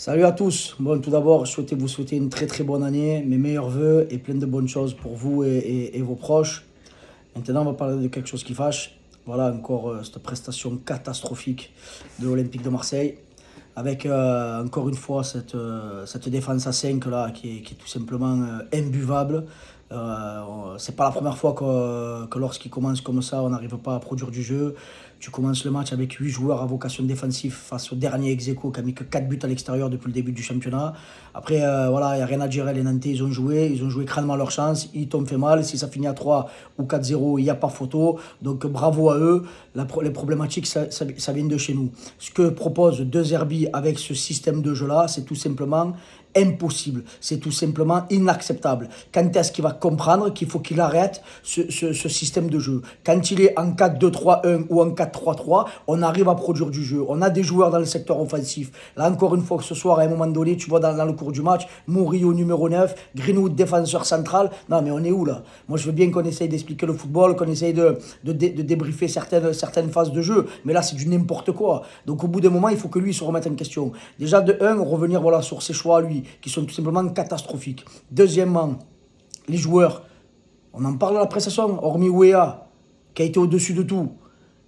Salut à tous. Bon, tout d'abord, je souhaitais vous souhaiter une très très bonne année, mes meilleurs vœux et plein de bonnes choses pour vous et vos proches. Maintenant, on va parler de quelque chose qui fâche. Voilà encore cette prestation catastrophique de l'Olympique de Marseille, avec encore une fois cette défense à 5 là qui est tout simplement imbuvable. C'est pas la première fois que lorsqu'il commence comme ça, on n'arrive pas à produire du jeu. Tu commences le match avec 8 joueurs à vocation défensive face au dernier ex-aequo qui a mis que 4 buts à l'extérieur depuis le début du championnat. Après, voilà, il n'y a rien à dire. Les Nantais, ils ont joué crânement leur chance. Ils t'ont fait mal. Si ça finit à 3 ou 4-0, il n'y a pas photo. Donc bravo à eux. Les problématiques, ça vient de chez nous. Ce que propose De Zerbi avec ce système de jeu-là, c'est tout simplement impossible. C'est tout simplement inacceptable. Quand est-ce qu'il va comprendre qu'il faut qu'il arrête ce système de jeu? Quand il est en 4-2-3-1 ou en 4-3-3, on arrive à produire du jeu. On a des joueurs dans le secteur offensif. Là, encore une fois, ce soir, à un moment donné, tu vois dans le cours du match, Murillo numéro 9, Greenwood défenseur central. Non, mais on est où là? Moi, je veux bien qu'on essaye d'expliquer le football, qu'on essaye de débriefer certaines phases de jeu. Mais là, c'est du n'importe quoi. Donc, au bout d'un moment, il faut que lui se remette en question. Déjà, de 1, revenir voilà, sur ses choix à lui, qui sont tout simplement catastrophiques. Deuxièmement, les joueurs, on en parle à la prestation, hormis Ouéa, qui a été au-dessus de tout,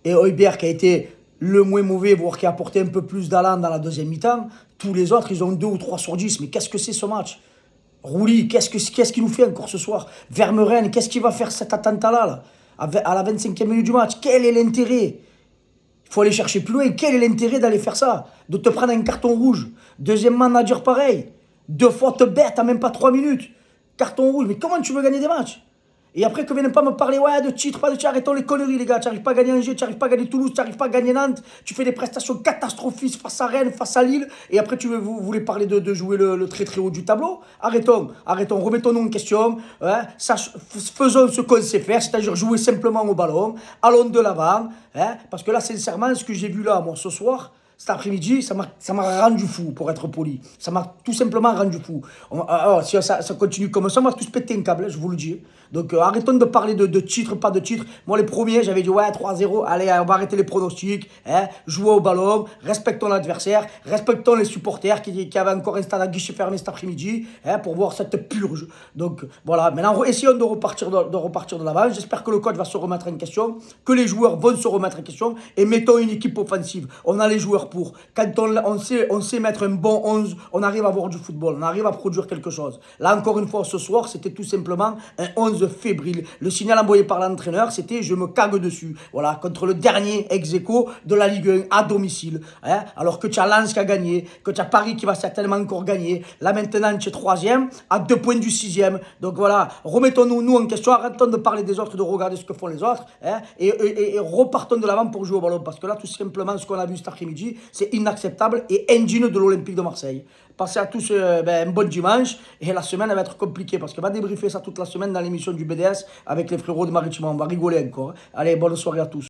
et Højbjerg, qui a été le moins mauvais, voire qui a apporté un peu plus d'allant dans la deuxième mi-temps, tous les autres, ils ont 2 ou 3 sur 10. Mais qu'est-ce que c'est ce match? Rouli, qu'est-ce qu'il nous fait encore ce soir? Vermeuren, qu'est-ce qu'il va faire cet attentat-là là, à la 25e minute du match? Quel est l'intérêt? Il faut aller chercher plus loin. Quel est l'intérêt d'aller faire ça? De te prendre un carton rouge. Deuxièmement, Nadir pareil. 2 fautes bêtes en même pas 3 minutes. Carton rouge. Mais comment tu veux gagner des matchs? Et après que viennent pas me parler ouais, de titre, pas de titre. Arrêtons les conneries, les gars. Tu n'arrives pas à gagner Angers, tu n'arrives pas à gagner Toulouse, tu n'arrives pas à gagner Nantes. Tu fais des prestations catastrophiques face à Rennes, face à Lille. Et après, vous voulez parler de jouer le très très haut du tableau. Arrêtons. Remettons-nous en question. Hein, faisons ce qu'on sait faire, c'est-à-dire jouer simplement au ballon. Allons de l'avant. Hein, parce que là, sincèrement, ce que j'ai vu là, moi, ce soir, cet après-midi, ça m'a rendu fou, pour être poli. Ça m'a tout simplement rendu fou. Alors, si ça continue comme ça, on va tous péter un câble, je vous le dis. Donc arrêtons de parler de titre, pas de titre. Moi, les premiers, j'avais dit, ouais, 3-0, allez, on va arrêter les pronostics. Hein, jouons au ballon, respectons l'adversaire, respectons les supporters qui avaient encore un stade à guichet fermé cet après-midi, hein, pour voir cette purge. Donc voilà, maintenant, essayons de repartir de l'avant. J'espère que le coach va se remettre en question, que les joueurs vont se remettre en question, et mettons une équipe offensive. On a les joueurs pour. Quand on sait mettre un bon 11, on arrive à avoir du football, on arrive à produire quelque chose. Là, encore une fois, ce soir, c'était tout simplement un 11 fébrile. Le signal envoyé par l'entraîneur, c'était je me cague dessus. Voilà, contre le dernier ex-aequo de la Ligue 1 à domicile. Hein, alors que tu as Lens qui a gagné, que tu as Paris qui va certainement encore gagner. Là, maintenant, tu es 3e, à 2 points du 6e. Donc voilà, remettons-nous en question, arrêtons de parler des autres, de regarder ce que font les autres, hein, et repartons de l'avant pour jouer au ballon. Parce que là, tout simplement, ce qu'on a vu cet après-midi, c'est inacceptable et indigne de l'Olympique de Marseille. Passez à tous un bon dimanche, et la semaine elle va être compliquée parce qu'on va débriefer ça toute la semaine dans l'émission du BDS avec les frérots de Maritime. On va rigoler encore. Allez, bonne soirée à tous.